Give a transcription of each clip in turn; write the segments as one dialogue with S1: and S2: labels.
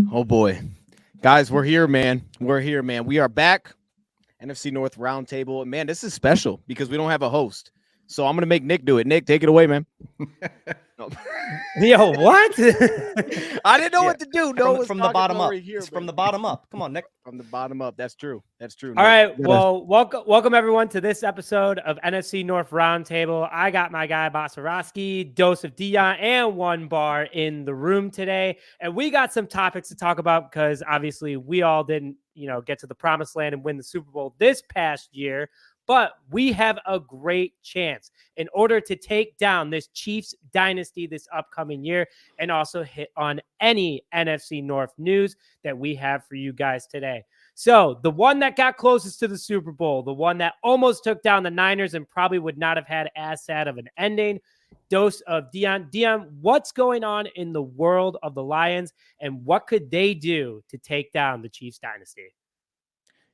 S1: Oh boy. Guys, we're here, man. We're here, man. We are back. NFC North Roundtable. Man, this is special because we don't have a host. So I'm gonna make Nick do it. Nick, take it away, man. No.
S2: Yo, what?
S1: I didn't know
S3: Yeah,
S1: what to do. No,
S3: from the bottom up.
S1: Here,
S3: It's from the bottom up. Come on, Nick.
S1: From the bottom up. That's true. That's true.
S2: All
S1: Nick.
S2: right.
S1: You gotta-
S2: Well, welcome everyone to this episode of NFC North Roundtable. I got my guy Basarowski, dose of Dion, and one bar in the room today, and we got some topics to talk about because obviously we all didn't, get to the promised land and win the Super Bowl this past year. But we have a great chance in order to take down this Chiefs dynasty this upcoming year and also hit on any NFC North news that we have for you guys today. So the one that got closest to the Super Bowl, the one that almost took down the Niners and probably would not have had as sad of an ending, dose of Dion. Dion, what's going on in the world of the Lions and what could they do to take down the Chiefs dynasty?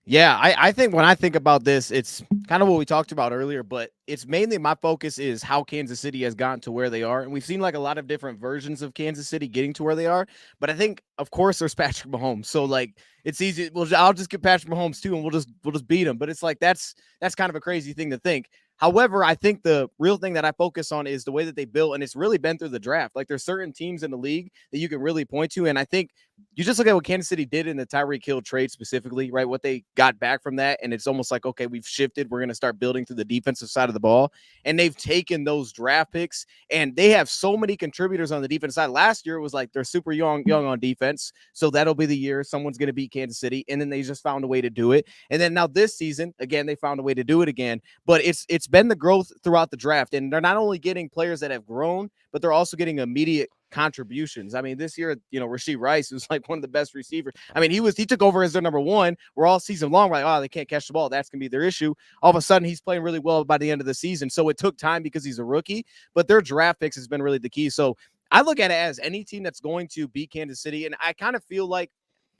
S1: Yeah, I think when I think about this, it's kind of what we talked about earlier, but it's mainly my focus is how Kansas City has gotten to where they are. And we've seen like a lot of different versions of Kansas City getting to where they are. But I think, of course, there's Patrick Mahomes. So like it's easy. Well, I'll just get Patrick Mahomes too, and we'll just beat him. But it's like that's kind of a crazy thing to think. However, I think the real thing that I focus on is the way that they built, and it's really been through the draft. Like there's certain teams in the league that you can really point to, and I think you just look at what Kansas City did in the Tyreek Hill trade specifically, right? What they got back from that, and it's almost like, okay, we've shifted. We're going to start building through the defensive side of the ball, and they've taken those draft picks, and they have so many contributors on the defense side. Last year it was like they're super young on defense, so that'll be the year someone's going to beat Kansas City, and then they just found a way to do it. And then now this season, again, they found a way to do it again. But it's been the growth throughout the draft, and they're not only getting players that have grown, but they're also getting immediate contributions. I mean, this year, Rashee Rice was like one of the best receivers. I mean, he took over as their number one. We're all season long, we're like, oh, they can't catch the ball. That's gonna be their issue. All of a sudden, he's playing really well by the end of the season. So it took time because he's a rookie, but their draft picks has been really the key. So I look at it as any team that's going to beat Kansas City, and I kind of feel like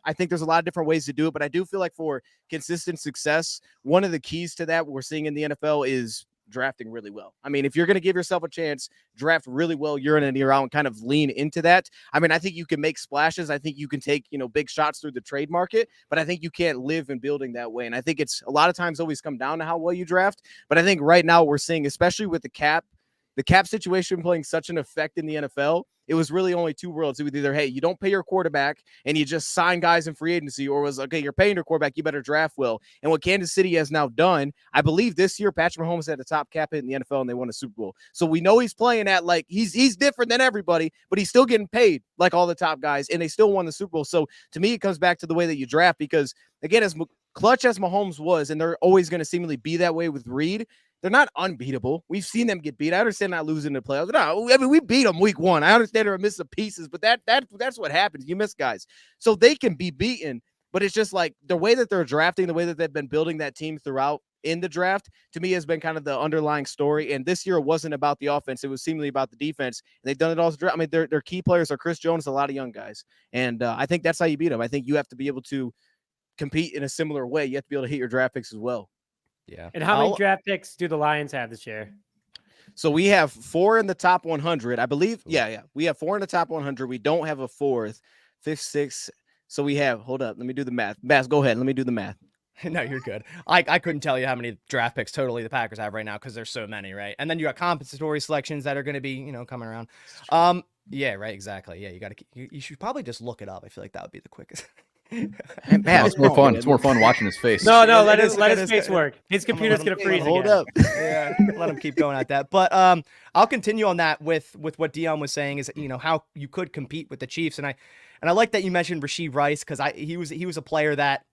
S1: I think there's a lot of different ways to do it, but I do feel like for consistent success, one of the keys to that we're seeing in the NFL is drafting really well. I mean, if you're going to give yourself a chance, draft really well year in and year out and kind of lean into that. I mean, I think you can make splashes. I think you can take, big shots through the trade market, but I think you can't live in building that way. And I think it's a lot of times always come down to how well you draft. But I think right now we're seeing, especially with the cap situation playing such an effect in the NFL, it was really only two worlds. It was either, hey, you don't pay your quarterback and you just sign guys in free agency, or was, okay, you're paying your quarterback, you better draft well. And what Kansas City has now done, I believe this year, Patrick Mahomes had the top cap hit in the NFL and they won a Super Bowl. So we know he's playing at like, he's different than everybody, but he's still getting paid like all the top guys, and they still won the Super Bowl. So to me, it comes back to the way that you draft, because again, as clutch as Mahomes was, and they're always going to seemingly be that way with Reed, they're not unbeatable. We've seen them get beat. I understand not losing the playoffs. No, I mean, we beat them week one. I understand they're a miss of pieces, but that's what happens. You miss guys. So they can be beaten, but it's just like the way that they're drafting, the way that they've been building that team throughout in the draft, to me, has been kind of the underlying story. And this year it wasn't about the offense. It was seemingly about the defense. And they've done it all. I mean, their key players are Chris Jones, a lot of young guys. And I think that's how you beat them. I think you have to be able to compete in a similar way. You have to be able to hit your draft picks as well.
S3: Yeah.
S2: And how many draft picks do the Lions have this year?
S1: So we have 4 in the top 100, I believe. Yeah. We have 4 in the top 100. We don't have a 4th, 5th, 6th. So we have, hold up, let me do the math. Bass, go ahead. Let me do the math.
S3: No, you're good. I couldn't tell you how many draft picks totally the Packers have right now because there's so many, right? And then you got compensatory selections that are going to be, coming around. Yeah, right, exactly. Yeah, you should probably just look it up. I feel like that would be the quickest.
S4: It's more fun. It's more fun watching his face.
S2: No, let his face work. His computer's gonna freeze.
S1: Hold up.
S3: Yeah, let him keep going at that. But I'll continue on that with what Dion was saying is how you could compete with the Chiefs, and I like that you mentioned Rashee Rice because he was a player that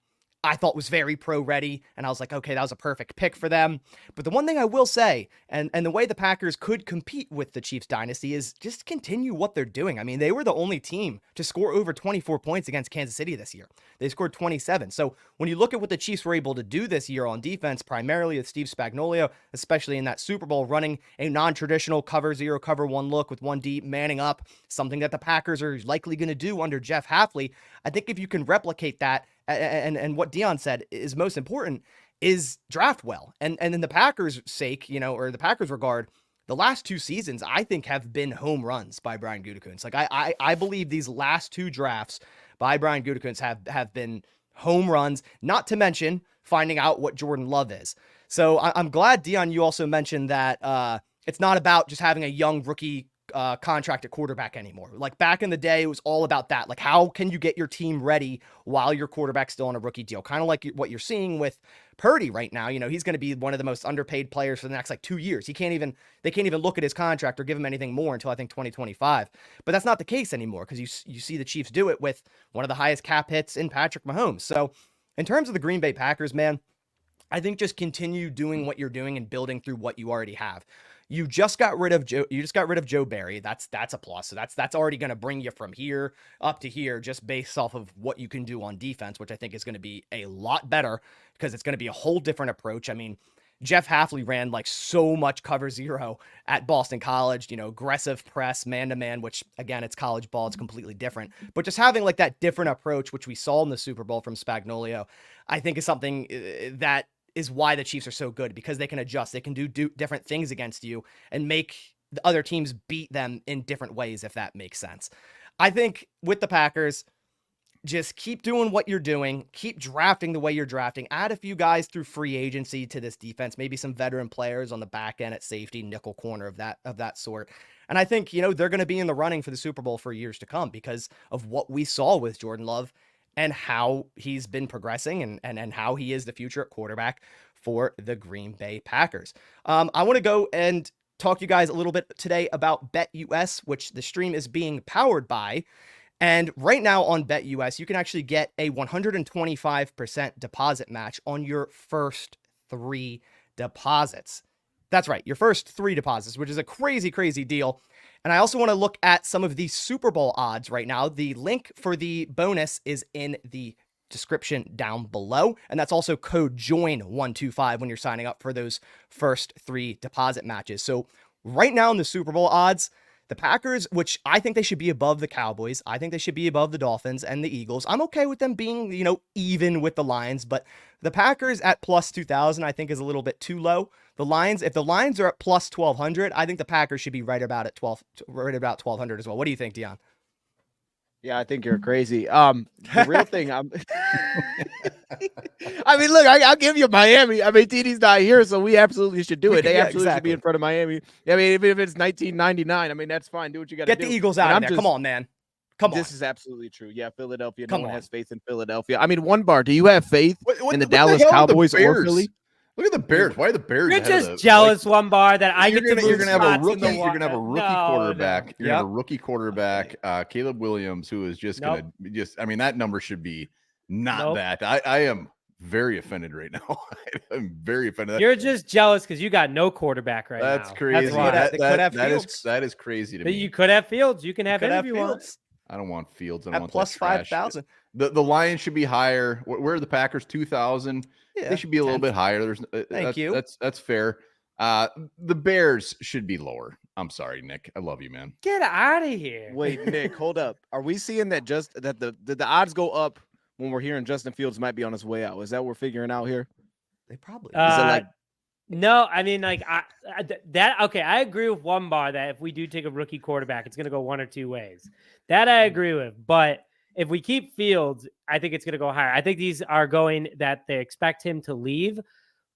S3: I thought was very pro-ready, and I was like, okay, that was a perfect pick for them. But the one thing I will say, and the way the Packers could compete with the Chiefs dynasty is just continue what they're doing. I mean, they were the only team to score over 24 points against Kansas City this year. They scored 27. So when you look at what the Chiefs were able to do this year on defense, primarily with Steve Spagnuolo, especially in that Super Bowl, running a non-traditional cover 0, cover 1 look with 1 deep, manning up, something that the Packers are likely going to do under Jeff Hafley. I think if you can replicate that, and what Dion said is most important, is draft well. And in the Packers' sake, or the Packers' regard, the last 2 seasons, I think, have been home runs by Brian Gutekunst. Like I believe these last 2 drafts by Brian Gutekunst have been home runs, not to mention finding out what Jordan Love is. So I'm glad, Dion, you also mentioned that it's not about just having a young rookie contract at quarterback anymore. Like back in the day, it was all about that. Like, how can you get your team ready while your quarterback's still on a rookie deal? Kind of like what you're seeing with Purdy right now. You know, he's going to be one of the most underpaid players for the next like 2 years. They can't even look at his contract or give him anything more until I think 2025. But that's not the case anymore, because you see the Chiefs do it with one of the highest cap hits in Patrick Mahomes. So in terms of the Green Bay Packers, man, I think just continue doing what you're doing and building through what you already have. You just got rid of Joe Barry. That's a plus. So that's already going to bring you from here up to here just based off of what you can do on defense, which I think is going to be a lot better because it's going to be a whole different approach. I mean, Jeff Hafley ran like so much cover zero at Boston College, you know, aggressive press, man-to-man, which again, it's college ball. It's completely different, but just having like that different approach, which we saw in the Super Bowl from Spagnuolo, I think is something that is why the Chiefs are so good, because they can adjust. They can do different things against you and make the other teams beat them in different ways, if that makes sense. I think with the Packers, just keep doing what you're doing, keep drafting the way you're drafting, add a few guys through free agency to this defense, maybe some veteran players on the back end at safety, nickel corner of that sort. And I think, you know, they're going to be in the running for the Super Bowl for years to come because of what we saw with Jordan Love and how he's been progressing and how he is the future at quarterback for the Green Bay Packers. I want to go and talk to you guys a little bit today about BetUS, which the stream is being powered by. And right now on BetUS, you can actually get a 125% deposit match on your first 3 deposits. That's right, your first 3 deposits, which is a crazy, crazy deal. And I also want to look at some of the Super Bowl odds right now. The link for the bonus is in the description down below. And that's also code JOIN125 when you're signing up for those first 3 deposit matches. So right now in the Super Bowl odds, the Packers, which I think they should be above the Cowboys. I think they should be above the Dolphins and the Eagles. I'm okay with them being, you know, even with the Lions, but the Packers at plus 2,000, I think is a little bit too low. The Lions, if the Lions are at plus 1,200, I think the Packers should be right about 1,200 as well. What do you think, Dion?
S1: Yeah, I think you're crazy. The real thing, I mean, look, I'll give you Miami. I mean, TD's not here, so we absolutely should do it. They absolutely should be in front of Miami. I mean, even if it's 1999, I mean, that's fine. Do what you got to do.
S3: Get the Eagles out of there. Come on, man. Come on.
S1: This is absolutely true. Yeah, Philadelphia. No one has faith in Philadelphia. I mean, one bar. Do you have faith in the Dallas Cowboys or Philly?
S5: Look at the Bears. Why are the Bears?
S2: You're just jealous, one bar, that I get to move.
S5: You're gonna have a rookie. You're gonna have a rookie quarterback.
S2: No.
S5: You're gonna have a rookie quarterback, Caleb Williams, who is just gonna I mean, that number should be not that. I am very offended right now. I'm very offended.
S2: You're just jealous because you got no quarterback right
S5: now. That's crazy. That is crazy to me.
S2: You could have Fields. You can have whatever you want.
S5: I don't want Fields. I
S3: don't want plus 5,000.
S5: The Lions should be higher. Where are the Packers? 2,000. Yeah, they should be a little bit higher. Thank you. That's fair. The Bears should be lower. I'm sorry, Nick. I love you, man.
S2: Get out of here.
S1: Wait, Nick, hold up. Are we seeing that the odds go up when we're hearing Justin Fields might be on his way out? Is that what we're figuring out here?
S3: They probably.
S2: No, I mean, like I agree with one bar that if we do take a rookie quarterback, it's going to go one or two ways. That I agree with, but if we keep Fields, I think it's going to go higher. I think these are going that they expect him to leave,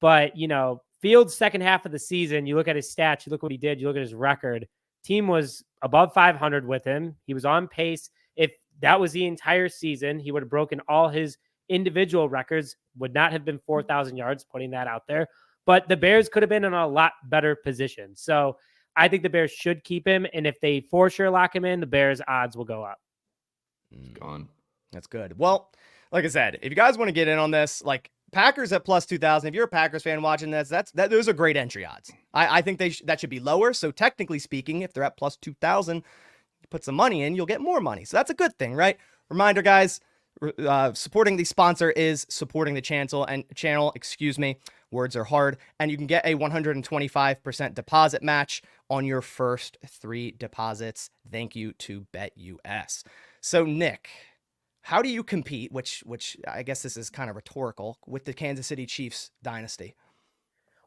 S2: but you know, Fields' second half of the season, you look at his stats, you look what he did, you look at his record. Team was above 500 with him. He was on pace. If that was the entire season, he would have broken all his individual records. Would not have been 4,000 yards. Putting that out there, but the Bears could have been in a lot better position. So I think the Bears should keep him, and if they for sure lock him in, the Bears' odds will go up.
S5: Gone.
S3: That's good. Well, like I said, if you guys want to get in on this, like Packers at plus 2,000, if you're a Packers fan watching this, those are great entry odds. I think that should be lower. So technically speaking, if they're at plus 2,000, you put some money in, you'll get more money. So that's a good thing, right? Reminder, guys, supporting the sponsor is supporting the channel. Words are hard. And you can get a 125% deposit match on your first 3 deposits. Thank you to BetUS. So, Nick, how do you compete, which I guess this is kind of rhetorical, with the Kansas City Chiefs dynasty?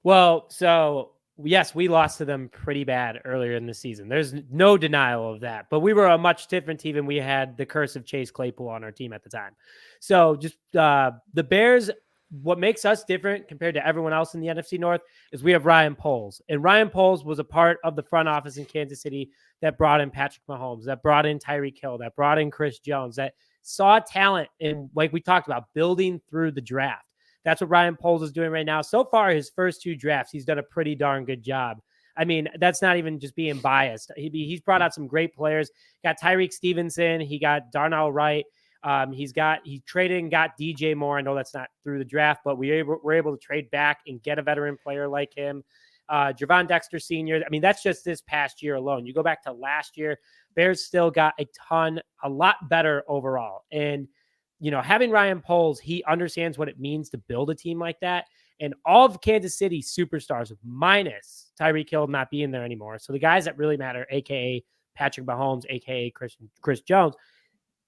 S2: Well, so yes, we lost to them pretty bad earlier in the season. There's no denial of that. But we were a much different team, and we had the curse of Chase Claypool on our team at the time. So just the Bears, what makes us different compared to everyone else in the NFC North is we have Ryan Poles. And Ryan Poles was a part of the front office in Kansas City that brought in Patrick Mahomes, that brought in Tyreek Hill, that brought in Chris Jones, that saw talent in, like we talked about, building through the draft. That's what Ryan Poles is doing right now. So far, his first 2 drafts, he's done a pretty darn good job. I mean, that's not even just being biased. He's brought out some great players. Got Tyreek Stevenson. He got Darnell Wright. He traded and got DJ Moore. I know that's not through the draft, but we're able to trade back and get a veteran player like him. Javon Dexter Sr. I mean, that's just this past year alone. You go back to last year, Bears still got a lot better overall. And having Ryan Poles, he understands what it means to build a team like that. And all of Kansas City superstars, minus Tyreek Hill not being there anymore. So the guys that really matter, a.k.a. Patrick Mahomes, a.k.a. Chris Jones,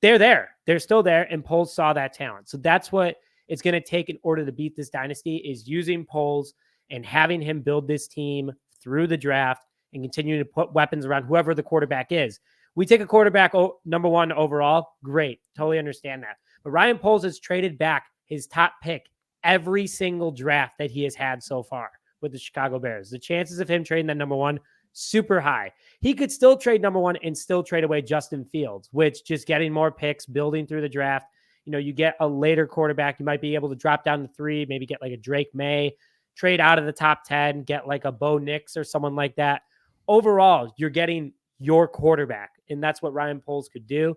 S2: they're there. They're still there, and Poles saw that talent. So that's what it's going to take in order to beat this dynasty, is using Poles and having him build this team through the draft and continuing to put weapons around whoever the quarterback is. We take a quarterback number 1 overall, great. Totally understand that. But Ryan Poles has traded back his top pick every single draft that he has had so far with the Chicago Bears. The chances of him trading that number 1, super high. He could still trade number 1 and still trade away Justin Fields, which just getting more picks, building through the draft. You get a later quarterback. You might be able to drop down to 3, maybe get like a Drake May, trade out of the top 10, get like a Bo Nix or someone like that. Overall, you're getting your quarterback, and that's what Ryan Poles could do.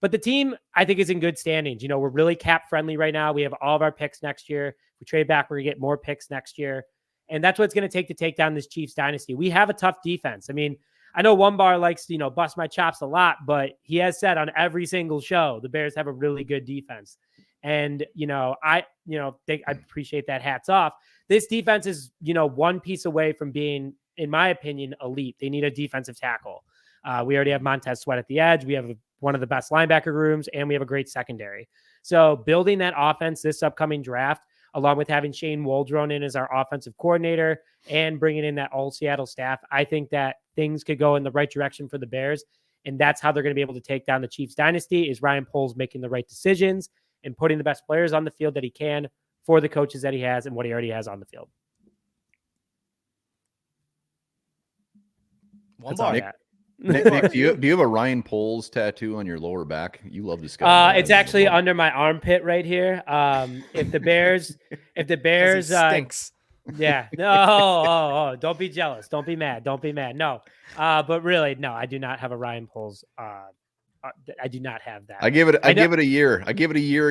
S2: But the team, I think, is in good standings. We're really cap friendly right now. We have all of our picks next year. If we trade back, we're going to get more picks next year. And that's what it's going to take down this Chiefs dynasty. We have a tough defense. I mean, I know One Bar likes to, bust my chops a lot, but he has said on every single show, the Bears have a really good defense. And, I appreciate that. Hats off. This defense is, one piece away from being, in my opinion, elite. They need a defensive tackle. We already have Montez Sweat at the edge. We have one of the best linebacker rooms, and we have a great secondary. So building that offense this upcoming draft, along with having Shane Waldron in as our offensive coordinator and bringing in that all Seattle staff, I think that things could go in the right direction for the Bears. And that's how they're going to be able to take down the Chiefs dynasty, is Ryan Poles making the right decisions and putting the best players on the field that he can for the coaches that he has and what he already has on the field.
S3: One bar.
S5: Nick, do you have a Ryan Poles tattoo on your lower back? You love this guy.
S2: It's actually under my armpit right here. If the Bears
S3: stinks.
S2: Yeah. No. Don't be jealous. Don't be mad. No. But really, no, I do not have a Ryan Poles. I do not have that.
S5: I give it a year.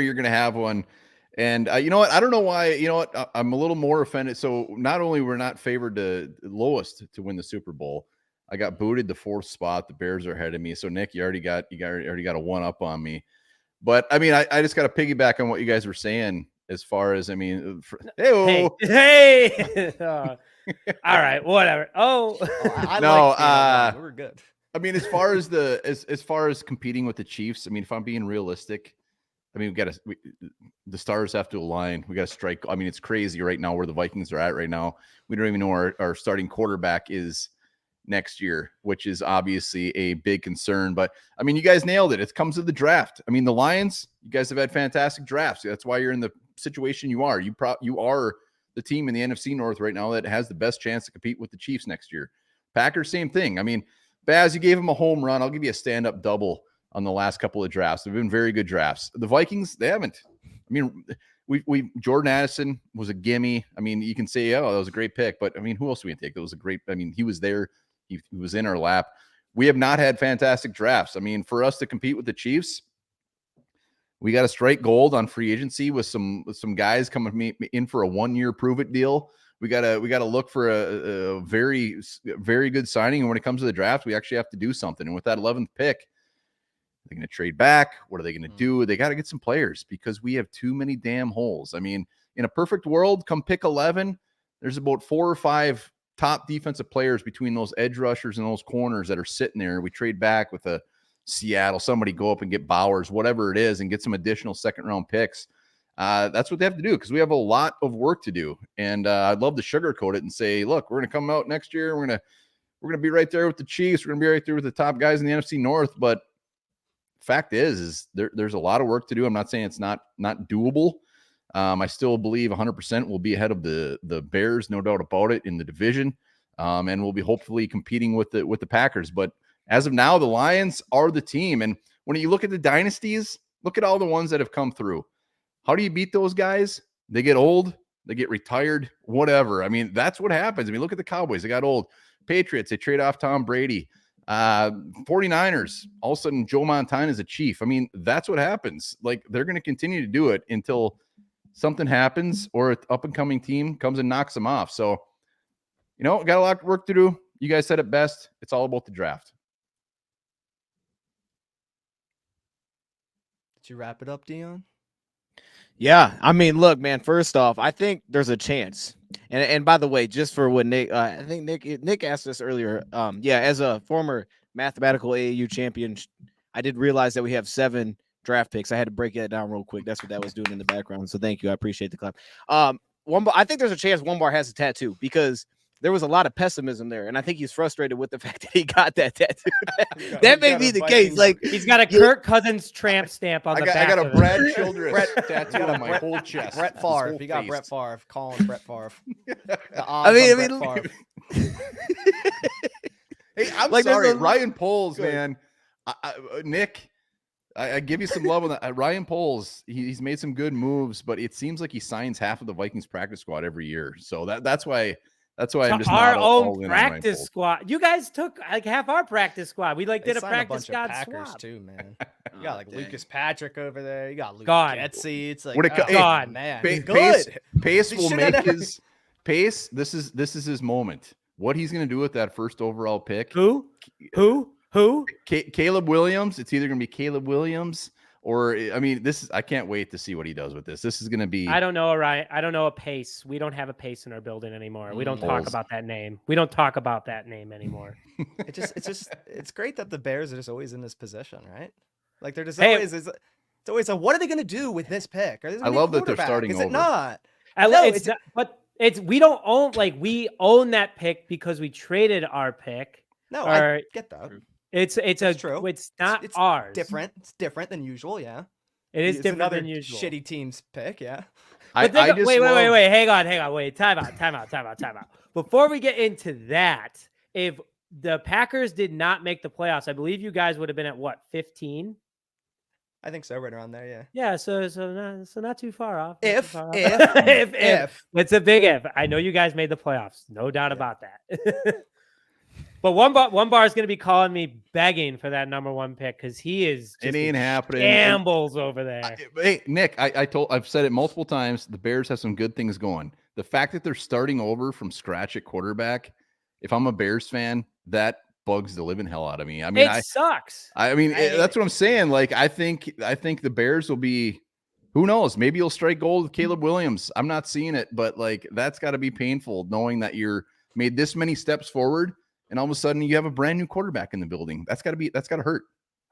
S5: You're going to have one. And you know what? I don't know why. You know what? I'm a little more offended. So not only we're not favored to lowest to win the Super Bowl, I got booted the 4th spot. The Bears are ahead of me. So Nick, you already got a 1-up on me. But I mean, I just got to piggyback on what you guys were saying as far as, I mean,
S2: hey. All right, whatever.
S3: We're good.
S5: I mean, as far as as far as competing with the Chiefs, I mean, if I'm being realistic, I mean, the stars have to align. We got to strike. I mean, it's crazy right now where the Vikings are at right now. We don't even know our starting quarterback is next year, which is obviously a big concern. But I mean, you guys nailed it. It comes to the draft. I mean, the Lions, you guys have had fantastic drafts. That's why you're in the situation you are. You are the team in the NFC North right now that has the best chance to compete with the Chiefs next year. Packers, same thing. I mean, Baz, you gave him a home run. I'll give you a stand-up double on the last couple of drafts. They've been very good drafts. The Vikings, they haven't. I mean, Jordan Addison was a gimme. I mean, you can say, oh, that was a great pick, but I mean, who else do we take? That was a great, I mean, he was there. He was in our lap. We have not had fantastic drafts. I mean, for us to compete with the Chiefs, we got to strike gold on free agency with some guys coming in for a 1-year prove-it deal. We got to look for a very, very good signing. And when it comes to the draft, we actually have to do something. And with that 11th pick, they're going to trade back. What are they going to do? They got to get some players because we have too many damn holes. I mean, in a perfect world, come pick 11, there's about 4 or 5 top defensive players between those edge rushers and those corners that are sitting there. We trade back with a Seattle, somebody go up and get Bowers, whatever it is, and get some additional second-round picks. That's what they have to do because we have a lot of work to do. And I'd love to sugarcoat it and say, look, we're going to come out next year. We're going to be right there with the Chiefs. We're going to be right there with the top guys in the NFC North. But fact is there's a lot of work to do. I'm not saying it's not doable. I still believe 100% we'll be ahead of the Bears, no doubt about it, in the division. And we'll be hopefully competing with the Packers. But as of now, the Lions are the team. And when you look at the dynasties, look at all the ones that have come through. How do you beat those guys? They get old, they get retired, whatever. I mean, that's what happens. I mean, look at the Cowboys. They got old. Patriots, they trade off Tom Brady. 49ers, all of a sudden Joe Montana is a Chief. I mean, that's what happens. Like, they're going to continue to do it until something happens or an up-and-coming team comes and knocks them off. So, got a lot of work to do. You guys said it best. It's all about the draft.
S3: Did you wrap it up, Dion?
S1: Yeah, I mean, look, man. First off, I think there's a chance. And by the way, just for what Nick, I think Nick asked us earlier. As a former mathematical AAU champion, I did realize that we have 7 draft picks. I had to break that down real quick. That's what that was doing in the background. So thank you. I appreciate the clap. I think there's a chance One Bar has a tattoo because there was a lot of pessimism there, and I think he's frustrated with the fact that he got that tattoo. That may be the case. Like,
S2: he's got a Kirk Cousins tramp stamp on the back.
S5: I got a Brad Childress tattoo on my whole chest.
S3: Brett Favre. You got Brett Favre. Call him Brett Favre.
S1: I mean,
S5: hey, I'm like, sorry, Ryan Poles, man. Nick, I give you some love on that. Ryan Poles, he's made some good moves, but it seems like he signs half of the Vikings practice squad every year. So that's why. That's why I'm just
S2: our
S5: not
S2: own practice squad. You guys took like half our practice squad. We did a practice squad swap
S3: too, man. You got like Lucas Patrick over there. You got Luke
S2: Getsy.
S3: It's like
S2: man.
S5: Pace will make his Pace. This is his moment. What he's going to do with that first overall pick?
S2: Who?
S5: Caleb Williams. It's either going to be Caleb Williams. Or, I mean, I can't wait to see what he does with this. This is going to be.
S2: I don't know, Ryan. I don't know a Pace. We don't have a Pace in our building anymore. We don't talk about that name. We don't talk about that name anymore.
S3: It's great that the Bears are just always in this position, right? Like, they're just always, it's always like, what are they going to do with this pick?
S5: I love that they're starting over.
S3: Is it not?
S2: We don't own, we own that pick because we traded our pick.
S3: No, I get that.
S2: It's
S3: true.
S2: It's not ours.
S3: Different. It's different than usual. Yeah,
S2: it's different than
S3: usual. Shitty team's pick. Yeah.
S2: Wait. Hang on. Wait. Time out. Before we get into that, if the Packers did not make the playoffs, I believe you guys would have been at what, 15?
S3: I think so, right around there. Yeah.
S2: Yeah. So not too far off.
S3: If
S2: it's a big if. I know you guys made the playoffs. No doubt about that. But one bar is going to be calling me begging for that number 1 pick because he is just
S5: it ain't happening.
S2: Gambles over there.
S5: Hey, Nick, I've said it multiple times. The Bears have some good things going. The fact that they're starting over from scratch at quarterback, if I'm a Bears fan, that bugs the living hell out of me. I mean,
S2: it sucks.
S5: That's what I'm saying. Like, I think the Bears will be. Who knows? Maybe you'll strike gold with Caleb Williams. I'm not seeing it, but like that's got to be painful knowing that you're made this many steps forward. And all of a sudden you have a brand new quarterback in the building. That's got to hurt.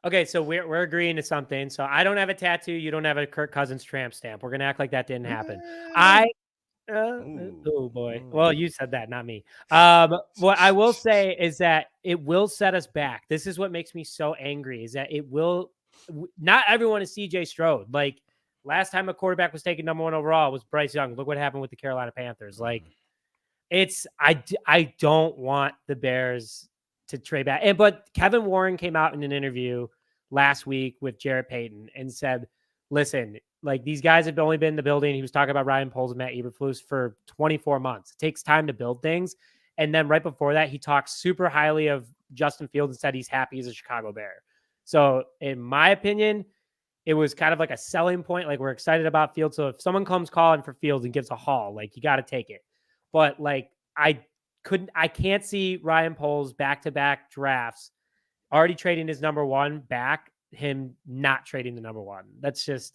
S2: Okay, so we're agreeing to something. So I don't have a tattoo. You don't have a Kirk Cousins tramp stamp. We're going to act like that didn't happen. Oh boy. Well, you said that, not me. What I will say is that it will set us back. This is what makes me so angry is that not everyone is CJ Stroud. Like last time a quarterback was taken number 1 overall was Bryce Young. Look what happened with the Carolina Panthers. Like, I don't want the Bears to trade back. But Kevin Warren came out in an interview last week with Jarrett Payton and said, listen, like these guys have only been in the building. He was talking about Ryan Poles and Matt Eberflus for 24 months. It takes time to build things. And then right before that, he talked super highly of Justin Fields and said he's happy as a Chicago Bear. So in my opinion, it was kind of like a selling point. Like we're excited about Fields. So if someone comes calling for Fields and gives a haul, like you got to take it. But like I can't see Ryan Poles back-to-back drafts already trading his number 1 back, him not trading the number 1. That's just,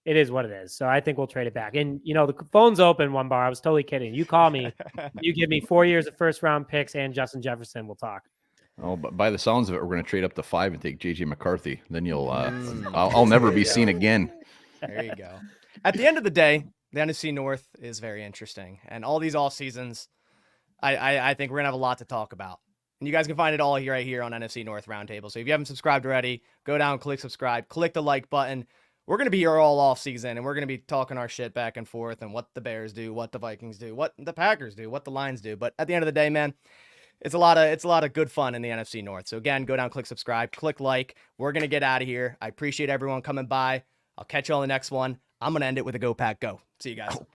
S2: it is what it is. So I think we'll trade it back. And the phone's open, 1 bar. I was totally kidding. You call me, you give me 4 years of first-round picks and Justin Jefferson. We'll talk.
S5: Oh, but by the sounds of it, we're going to trade up to 5 and take JJ McCarthy. Then you'll, I'll never be seen again.
S3: There you go. at the end of the day, the NFC North is very interesting. And all these off seasons, I think we're going to have a lot to talk about. And you guys can find it all right here on NFC North Roundtable. So if you haven't subscribed already, go down, click subscribe, click the like button. We're going to be here all off season, and we're going to be talking our shit back and forth and what the Bears do, what the Vikings do, what the Packers do, what the Lions do. But at the end of the day, man, it's a lot of good fun in the NFC North. So again, go down, click subscribe, click like. We're going to get out of here. I appreciate everyone coming by. I'll catch you on the next one. I'm going to end it with a Go Pack Go. See you guys.